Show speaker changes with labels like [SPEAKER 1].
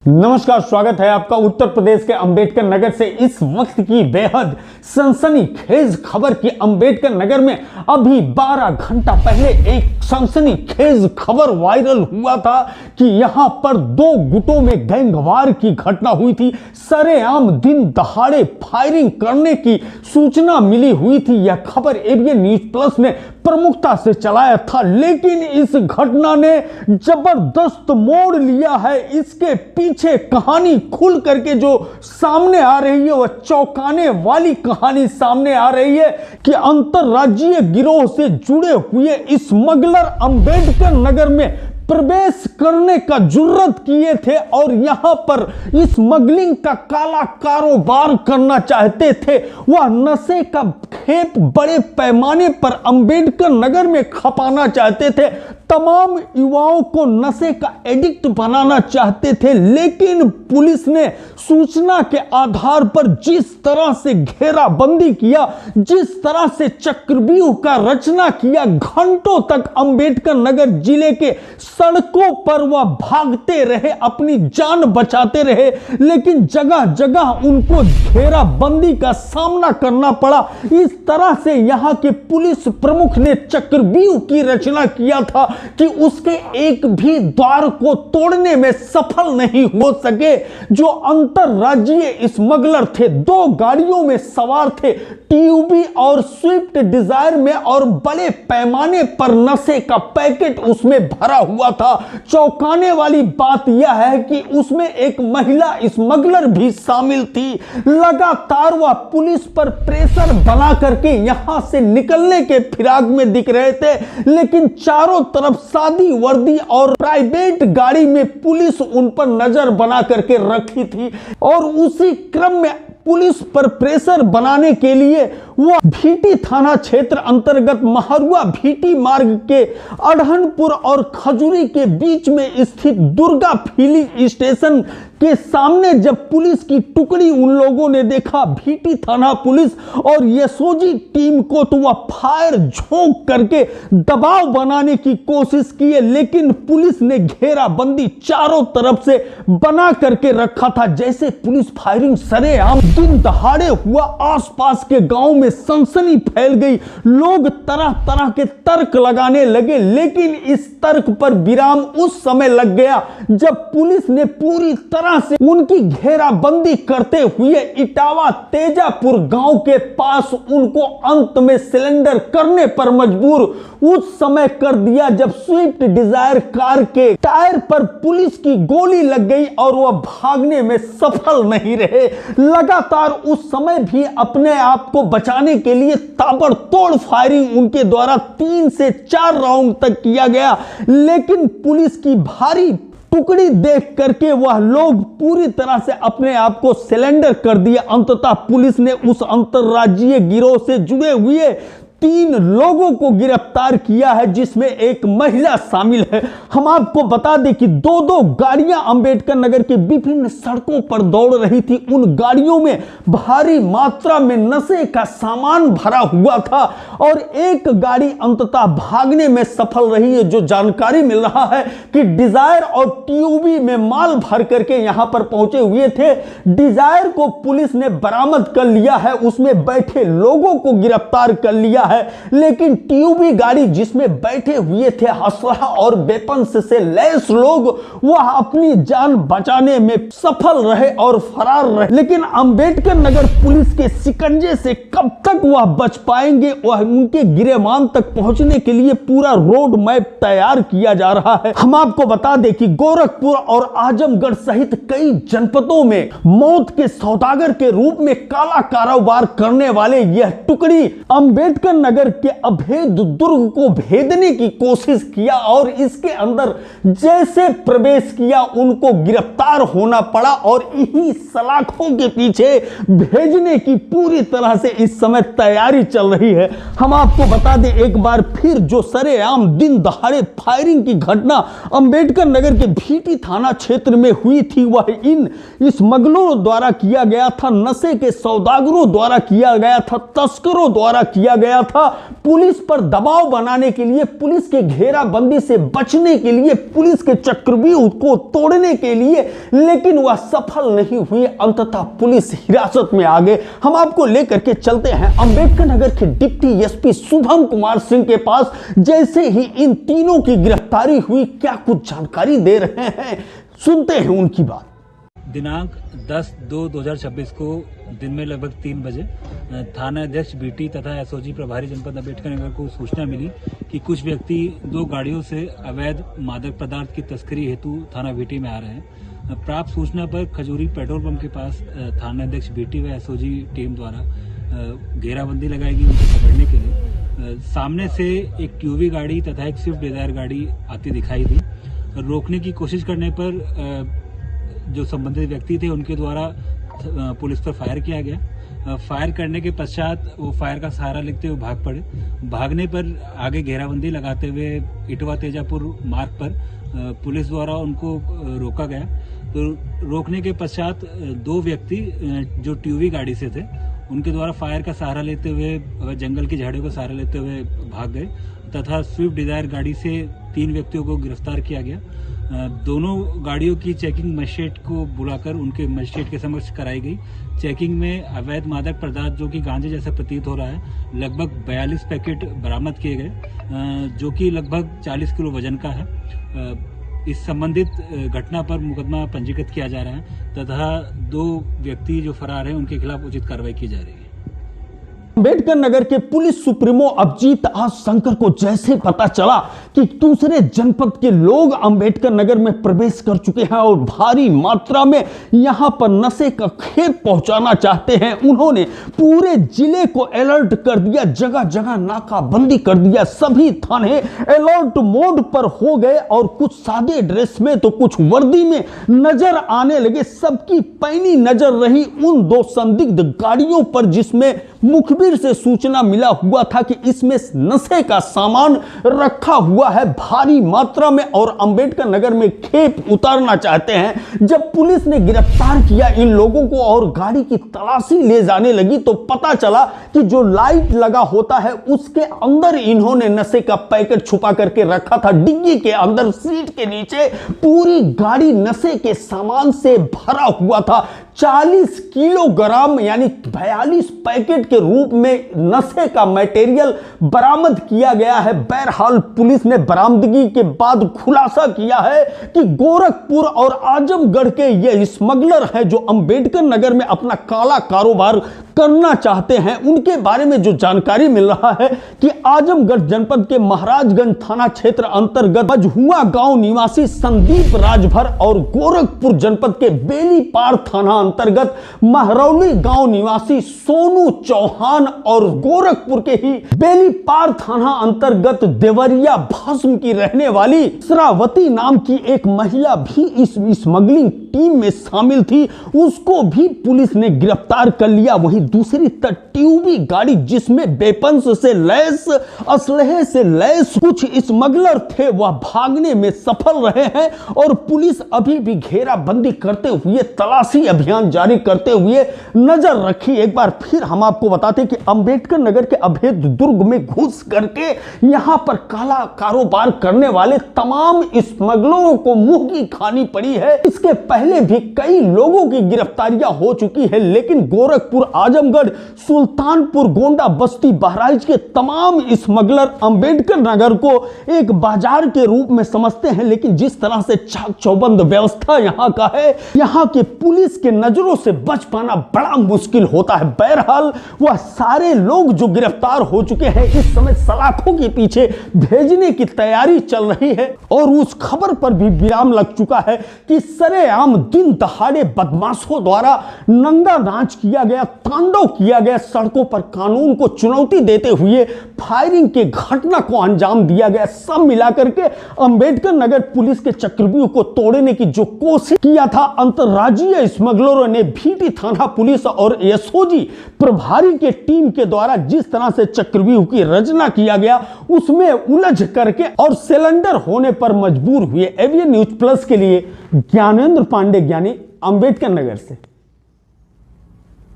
[SPEAKER 1] नमस्कार, स्वागत है आपका उत्तर प्रदेश के अंबेडकर नगर से इस वक्त की बेहद सनसनीखेज खबर की। अंबेडकर नगर में अभी 12 घंटा पहले एक सनसनीखेज खबर वायरल हुआ था कि यहां पर दो गुटों में गैंगवार की घटना हुई थी। सरेआम दिन दहाड़े फायरिंग करने की सूचना मिली हुई थी। यह खबर एबीएन न्यूज प्लस ने प्रमुखता से चलाया था, लेकिन इस घटना ने जबरदस्त मोड़ लिया है। इसके पीछे कहानी खुल करके जो सामने आ रही है वह चौंकाने वाली कहानी सामने आ रही है कि अंतरराज्यीय गिरोह से जुड़े हुए स्मगलर अंबेडकर नगर में प्रवेश करने का जुर्रत किए थे और यहां पर स्मगलिंग का काला कारोबार करना चाहते थे। वह नशे का खेप बड़े पैमाने पर अंबेडकर नगर में खपाना चाहते थे। तमाम युवाओं को नशे का एडिक्ट बनाना चाहते थे, लेकिन पुलिस ने सूचना के आधार पर जिस तरह से घेराबंदी किया, जिस तरह से चक्रव्यूह का रचना किया, घंटों तक अंबेडकर नगर जिले के सड़कों पर वह भागते रहे, अपनी जान बचाते रहे, लेकिन जगह जगह उनको घेराबंदी का सामना करना पड़ा। इस तरह से यहां के पुलिस प्रमुख ने चक्रव्यूह की रचना किया था कि उसके एक भी द्वार को तोड़ने में सफल नहीं हो सके। जो अंतरराज्यीय स्मगलर थे, दो गाड़ियों में सवार थे, टीयूबी और स्विफ्ट डिजायर में, और बड़े पैमाने पर नशे का पैकेट उसमें भरा हुआ था। चौंकाने वाली बात यह है कि उसमें एक महिला स्मगलर भी शामिल थी। लगातार वह पुलिस पर प्रेशर बना करके यहां से निकलने के फिराक में दिख रहे थे, लेकिन चारों तरफ सादी वर्दी और प्राइवेट गाड़ी में पुलिस उन पर नजर बना करके रखी थी। और उसी क्रम में पुलिस पर प्रेशर बनाने के लिए वह भीटी थाना क्षेत्र अंतर्गत महरुआ भीटी मार्ग के अढ़नपुर और खजूरी के बीच में स्थित दुर्गा फिलिंग स्टेशन के सामने जब पुलिस की टुकड़ी उन लोगों ने देखा, भीटी थाना पुलिस और यशोजी टीम को, तो वह फायर झोंक करके दबाव बनाने की कोशिश की है, लेकिन पुलिस ने घेराबंदी चारों तरफ से बना करके रखा था। जैसे पुलिस फायरिंग सरेआम दिन दहाड़े हुआ, आसपास के गांव में सनसनी फैल गई। लोग तरह तरह के तर्क लगाने लगे, लेकिन इस तर्क पर विराम उस समय लग गया जब पुलिस ने पूरी तरह से उनकी घेराबंदी करते हुए इटावा तेजापुर गांव के पास उनको अंत में सिलेंडर करने पर मजबूर उस समय कर दिया जब स्विफ्ट डिजायर कार के टायर पर पुलिस की गोली लग गई और वह भागने में सफल नहीं रहे। लगातार उस समय भी अपने आप को बचाने के लिए ताबड़तोड़ फायरिंग उनके द्वारा 3 से 4 राउंड तक किया गया, लेकिन पुलिस की भारी टुकड़ी देख करके वह लोग पूरी तरह से अपने आप को सिलेंडर कर दिया। अंततः पुलिस ने उस अंतरराज्यीय गिरोह से जुड़े हुए 3 लोगों को गिरफ्तार किया है, जिसमें एक महिला शामिल है। हम आपको बता दें कि दो गाड़ियां अंबेडकर नगर के विभिन्न सड़कों पर दौड़ रही थी। उन गाड़ियों में भारी मात्रा में नशे का सामान भरा हुआ था और एक गाड़ी अंततः भागने में सफल रही है। जो जानकारी मिल रहा है कि डिजायर और टीयूबी में माल भर करके यहां पर पहुंचे हुए थे। डिजायर को पुलिस ने बरामद कर लिया है, उसमें बैठे लोगों को गिरफ्तार कर लिया है, लेकिन टीयूबी गाड़ी जिसमें बैठे हुए थे हौसला और वेपन्स से लैस लोग, वह अपनी जान बचाने में सफल रहे और फरार रहे। लेकिन अंबेडकर नगर पुलिस के शिकंजे से कब तक वह बच पाएंगे, वह उनके गिरेबान तक पहुंचने के लिए पूरा रोड मैप तैयार किया जा रहा है। हम आपको बता दें कि गोरखपुर और आजमगढ़ सहित कई जनपदों में मौत के सौदागर के रूप में काला कारोबार करने वाले यह टुकड़ी अंबेडकर नगर के अभेद दुर्ग को भेदने की कोशिश किया और इसके अंदर जैसे प्रवेश किया उनको गिरफ्तार होना पड़ा और इन्हीं सलाखों के पीछे भेजने की पूरी तरह से इस समय तैयारी चल रही है। हम आपको बता दें एक बार फिर, जो सरेआम दिन दहाड़े फायरिंग की घटना अंबेडकर नगर के भीटी थाना क्षेत्र में हुई थी, वह इन स्मगलरों द्वारा किया गया था, नशे के सौदागरों द्वारा किया गया था, तस्करों द्वारा किया गया था। पुलिस पर दबाव बनाने के लिए, पुलिस के घेराबंदी से बचने के लिए, पुलिस के चक्रव्यूह को तोड़ने के लिए, लेकिन वह सफल नहीं हुई। अंततः पुलिस हिरासत में आ गए। हम आपको लेकर के चलते हैं अंबेडकर नगर के डिप्टी एसपी शुभम कुमार सिंह के पास। जैसे ही इन तीनों की गिरफ्तारी हुई, क्या कुछ जानकारी दे रहे हैं, सुनते हैं उनकी बात।
[SPEAKER 2] दिनांक 10/2/2026 को दिन में लगभग 3 बजे थाना अध्यक्ष बीटी तथा एसओजी प्रभारी जनपद अंबेडकर नगर को सूचना मिली कि कुछ व्यक्ति 2 गाड़ियों से अवैध मादक पदार्थ की तस्करी हेतु थाना बीटी में आ रहे हैं। प्राप्त सूचना पर खजूरी पेट्रोल पंप के पास थाना अध्यक्ष बीटी व एसओजी टीम द्वारा घेराबंदी लगाई गई उनको पकड़ने के लिए। सामने से एक क्यूवी गाड़ी तथा एक स्विफ्ट डिजायर गाड़ी आती दिखाई दी। रोकने की कोशिश करने पर जो संबंधित व्यक्ति थे उनके द्वारा पुलिस पर फायर किया गया। फायर करने के पश्चात वो फायर का सहारा लेते हुए भाग पड़े। भागने पर आगे घेराबंदी लगाते हुए इटवा तेजापुर मार्ग पर पुलिस द्वारा उनको रोका गया। तो रोकने के पश्चात 2 व्यक्ति जो ट्यूवी गाड़ी से थे उनके द्वारा फायर का सहारा लेते हुए जंगल की झाड़ियों का सहारा लेते हुए भाग गए तथा स्विफ्ट डिजायर गाड़ी से 3 व्यक्तियों को गिरफ्तार किया गया। दोनों गाड़ियों की चेकिंग मजिस्ट्रेट को बुलाकर उनके मजिस्ट्रेट के समक्ष कराई गई। चेकिंग में अवैध मादक पदार्थ जो कि गांजे जैसा प्रतीत हो रहा है, लगभग 42 पैकेट बरामद किए गए, जो कि लगभग 40 किलो वजन का है। इस संबंधित घटना पर मुकदमा पंजीकृत किया जा रहा है तथा 2 व्यक्ति जो फरार हैं उनके खिलाफ उचित कार्रवाई की जा रही है।
[SPEAKER 1] अंबेडकर नगर के पुलिस सुप्रीमो अभिजीत आज शंकर को जैसे पता चला कि दूसरे जनपद के लोग अंबेडकर नगर में प्रवेश कर चुके हैं और भारी मात्रा में यहां पर नशे का खेत पहुंचाना चाहते हैं, उन्होंने पूरे जिले को अलर्ट कर दिया। जगह जगह नाकाबंदी कर दिया। सभी थाने अलर्ट मोड पर हो गए और कुछ सादे ड्रेस में तो कुछ वर्दी में नजर आने लगे। सबकी पैनी नजर रही उन 2 संदिग्ध गाड़ियों पर जिसमें मुखबिर से सूचना मिला हुआ था कि इसमें नशे का सामान रखा हुआ है भारी मात्रा में और अंबेडकर नगर में खेप उतारना चाहते हैं। जब पुलिस ने गिरफ्तार किया इन लोगों को और गाड़ी की तलाशी ले जाने लगी तो पता चला कि जो लाइट लगा होता है उसके अंदर इन्होंने नशे का पैकेट छुपा करके रखा था। डिग्गी के अंदर सीट के नीचे पूरी गाड़ी नशे के सामान से भरा हुआ था। 40 किलोग्राम यानी 42 पैकेट के रूप में नशे का मटेरियल बरामद किया गया है। बहरहाल पुलिस ने बरामदगी के बाद खुलासा किया है कि गोरखपुर और आजमगढ़ के ये स्मगलर हैं जो अंबेडकर नगर में अपना काला कारोबार करना चाहते हैं। उनके बारे में जो जानकारी मिल रहा है कि आजमगढ़ जनपद के महाराजगंज थाना क्षेत्र अंतर्गत मजहुआ गांव निवासी संदीप राजभर और गोरखपुर जनपद के बेलीपार थाना अंतर्गत महरौली गांव निवासी सोनू चौहान और गोरखपुर के ही बेलीपार थाना अंतर्गत देवरिया भस्म की रहने वाली श्रावती नाम की एक महिला भी इस स्मगलिंग टीम में शामिल थी। उसको भी पुलिस ने गिरफ्तार कर लिया। वहीं दूसरी ट्यूबी गाड़ी जिसमें वेपन्स से लैस, असलहे से लैस कुछ स्मगलर थे, वह भागने में सफल रहे हैं और पुलिस अभी भी घेराबंदी करते हुए तलाशी अभियान जारी करते हुए नजर रखी। एक बार फिर हम आपको बताते कि अंबेडकर नगर के अवैध दुर्ग में घुस करके यहां पर काला कारोबार करने वाले तमाम स्मगलरों को मुंह की खानी पड़ी है। इसके पहले भी कई लोगों की गिरफ्तारियां हो चुकी है, लेकिन गोरखपुर, आजमगढ़, सुल्तानपुर, गोंडा, बस्ती, बहराइच के तमाम स्मगलर अंबेडकर नगर को एक बाजार के रूप में समझते हैं। लेकिन जिस तरह से चाक चौबंद व्यवस्था यहां का है, यहां के पुलिस के नजरों से बच पाना बड़ा मुश्किल होता है। बहरहाल वह सारे लोग जो गिरफ्तार हो चुके हैं इस समय सलाखों के पीछे भेजने की तैयारी चल रही है और उस खबर पर भी विराम लग चुका है कि सरेआम दिन दहाड़े बदमाशों द्वारा नंगा नाच किया गया, तांडव किया गया, सड़कों पर कानून को चुनौती देते हुए फायरिंग के घटना को अंजाम दिया गया। सब मिलाकर के अंबेडकर नगर पुलिस के चक्रव्यूह को तोड़ने की जो कोशिश किया था अंतर्राज्यीय स्मगलरों ने, भीटी थाना पुलिस और एसओजी प्रभारी के टीम के द्वारा जिस तरह से चक्रव्यूह की रचना किया गया उसमें उलझ करके और सिलेंडर होने पर मजबूर हुए। एवीएन न्यूज प्लस के लिए ज्ञानेंद्र पांडे, ज्ञानी, अंबेडकर नगर से।